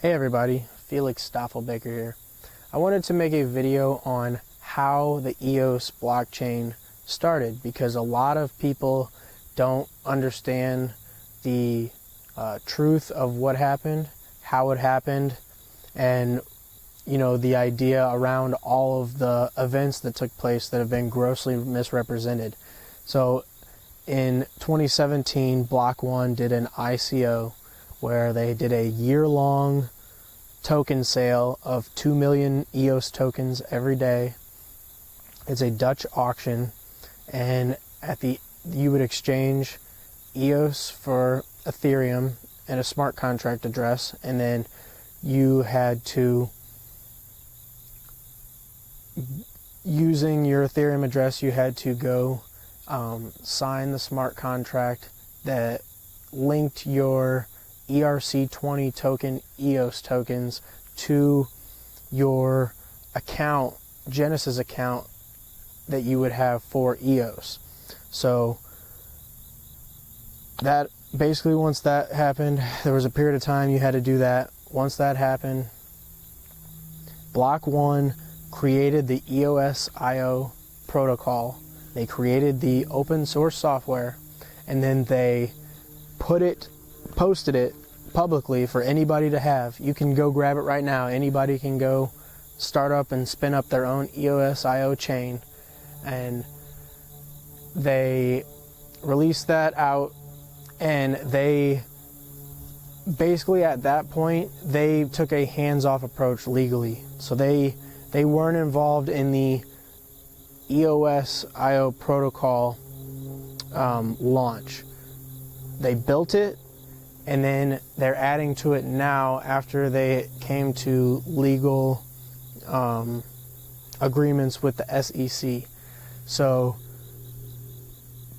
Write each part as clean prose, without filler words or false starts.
Hey everybody, Felix Staffelbaker here. I wanted to make a video on how the EOS blockchain started because a lot of people don't understand the truth of what happened, how it happened, and the idea around all of the events that took place that have been grossly misrepresented. So in 2017, Block One did an ICO where they did a year-long token sale of 2 million EOS tokens every day. It's a Dutch auction, and you would exchange EOS for Ethereum and a smart contract address, and then you had to, using your Ethereum address, you had to go sign the smart contract that linked your ERC20 token EOS tokens to your account, Genesis account that you would have for EOS. So that basically, once that happened, there was a period of time you had to do that. Once that happened, Block One created the EOS.io protocol. They created the open source software, and then they posted it publicly for anybody to have. You can go grab it right now. Anybody can go start up and spin up their own EOS.io chain, and they released that out, and they basically, at that point, they took a hands-off approach legally. So they weren't involved in the EOS.io protocol launch. They built it, and then they're adding to it now after they came to legal agreements with the SEC. So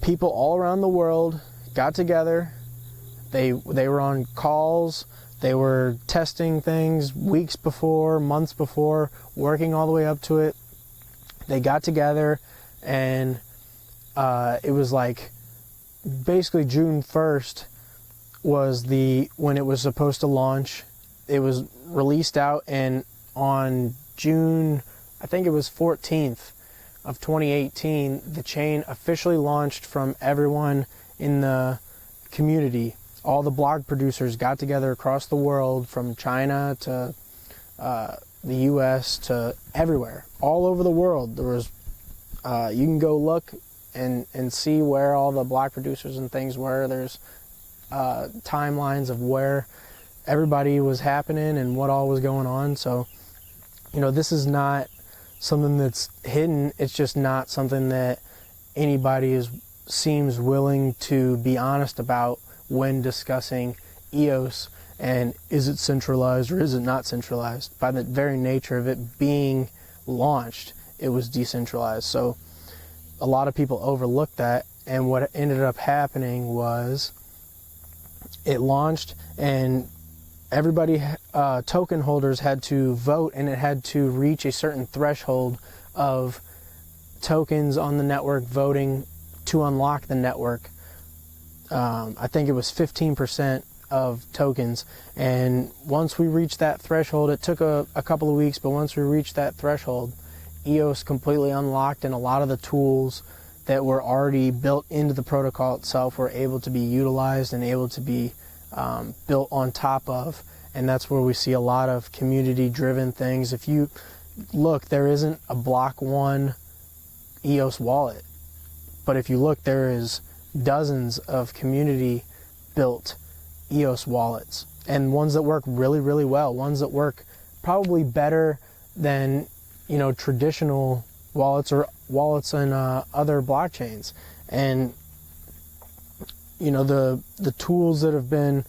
people all around the world got together. They were on calls. They were testing things weeks before, months before, working all the way up to it. They got together, and it was like basically June 1st was when it was supposed to launch. It was released out, and on June, I think it was 14th of 2018, the chain officially launched from everyone in the community. All the block producers got together across the world, from China to the US to everywhere, all over the world. There was, you can go look and see where all the block producers and things were. There's timelines of where everybody was happening and what all was going on. So, this is not something that's hidden. It's just not something that anybody seems willing to be honest about when discussing EOS and is it centralized or is it not centralized. By the very nature of it being launched, it was decentralized. So a lot of people overlooked that, and what ended up happening was it launched, and everybody, token holders, had to vote, and it had to reach a certain threshold of tokens on the network voting to unlock the network. I think it was 15% of tokens, and once we reached that threshold, it took a couple of weeks, but once we reached that threshold, EOS completely unlocked, and a lot of the tools that were already built into the protocol itself were able to be utilized and able to be built on top of. And that's where we see a lot of community-driven things. If you look, there isn't a Block One EOS wallet, but if you look, there is dozens of community-built EOS wallets, and ones that work really, really well, ones that work probably better than traditional wallets or wallets in other blockchains. And the tools that have been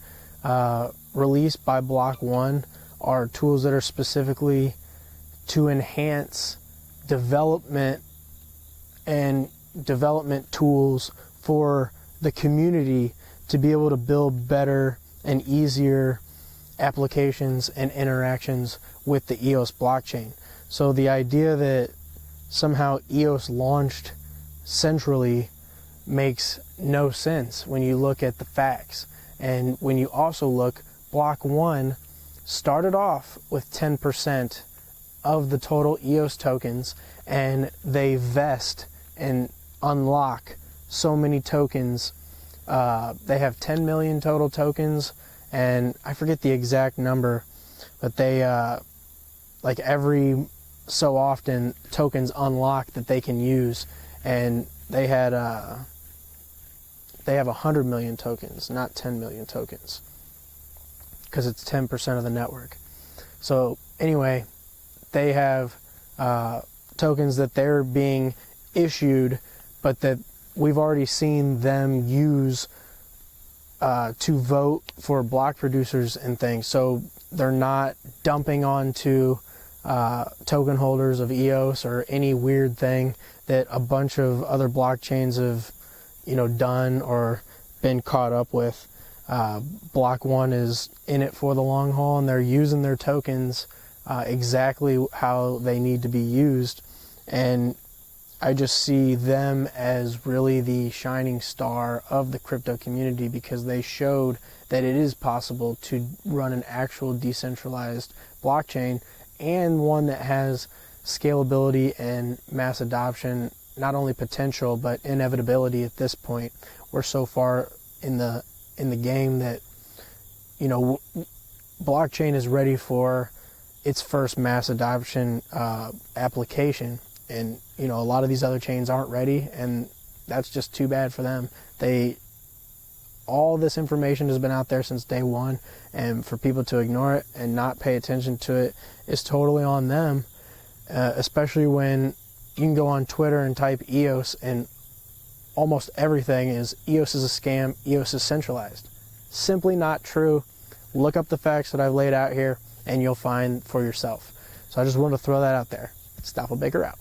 released by Block One are tools that are specifically to enhance development and development tools for the community to be able to build better and easier applications and interactions with the EOS blockchain. So the idea that somehow EOS launched centrally makes no sense when you look at the facts. And when you also look, Block One started off with 10% of the total EOS tokens, and they vest and unlock so many tokens. They have 10 million total tokens, and I forget the exact number, but they like every so often tokens unlock that they can use, and they have 100 million tokens, not 10 million tokens, because it's 10% of the network. So anyway, they have tokens that they're being issued, but that we've already seen them use to vote for block producers and things. So they're not dumping onto token holders of EOS or any weird thing that a bunch of other blockchains have, done or been caught up with. Block One is in it for the long haul, and they're using their tokens exactly how they need to be used. And I just see them as really the shining star of the crypto community, because they showed that it is possible to run an actual decentralized blockchain, and one that has scalability and mass adoption, not only potential but inevitability at this point. We're so far in the game that blockchain is ready for its first mass adoption application, and a lot of these other chains aren't ready, and that's just too bad for them. All this information has been out there since day one, and for people to ignore it and not pay attention to it is totally on them, especially when you can go on Twitter and type EOS, and almost everything is EOS is a scam, EOS is centralized. Simply not true. Look up the facts that I've laid out here, and you'll find for yourself. So I just wanted to throw that out there. Stoppelbaker out.